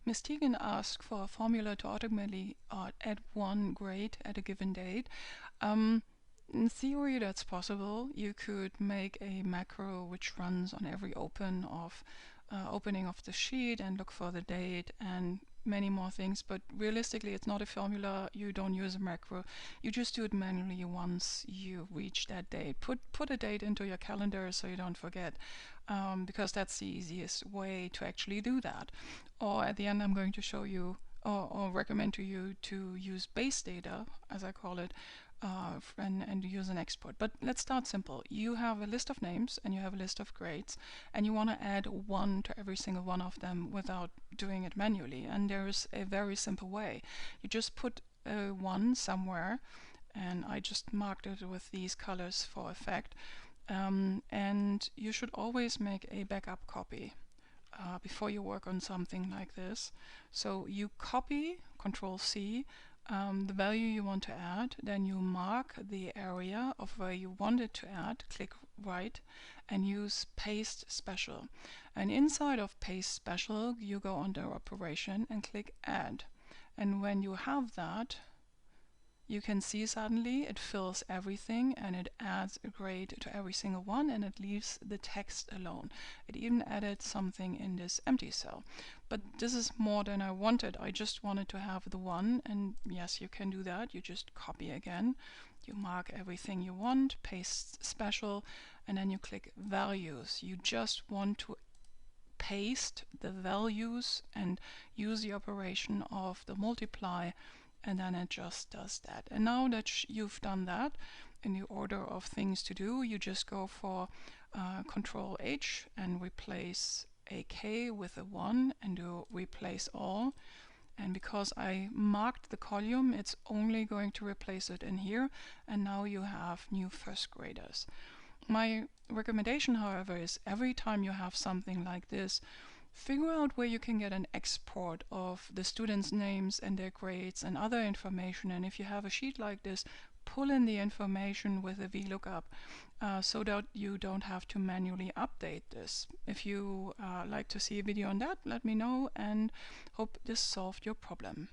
MsTeagan asked for a formula to automatically add one grade at a given date. In theory, that's possible. You could make a macro which runs on every opening of the sheet and look for the date and many more things, but realistically it's not a formula. You don't use a macro, you just do it manually once you reach that date. Put a date into your calendar so you don't forget, because that's the easiest way to actually do that. Or at the end I'm going to show you or recommend to you to use base data, as I call it, and use an export. But let's start simple. You have a list of names and you have a list of grades, and you want to add one to every single one of them without doing it manually. And there is a very simple way. You just put a 1 somewhere, and I just marked it with these colors for effect. And you should always make a backup copy before you work on something like this. So you copy, Control C, the value you want to add, then you mark the area of where you want it to add, click right, and use Paste Special. And inside of Paste Special, you go under Operation and click Add. And when you have that, you can see suddenly it fills everything and it adds a grade to every single one, and it leaves the text alone. It even added something in this empty cell. But this is more than I wanted. I just wanted to have the 1, and yes, you can do that. You just copy again. You mark everything you want, paste special, and then you click values. You just want to paste the values and use the operation of the multiply, and then it just does that. And now that you've done that, in the order of things to do, you just go for Control H and replace a K with a 1 and do replace all. And because I marked the column, it's only going to replace it in here, and now you have new first graders. My recommendation, however, is every time you have something like this, figure out where you can get an export of the students' names and their grades and other information. And if you have a sheet like this, pull in the information with a VLOOKUP so that you don't have to manually update this. If you like to see a video on that, let me know, and hope this solved your problem.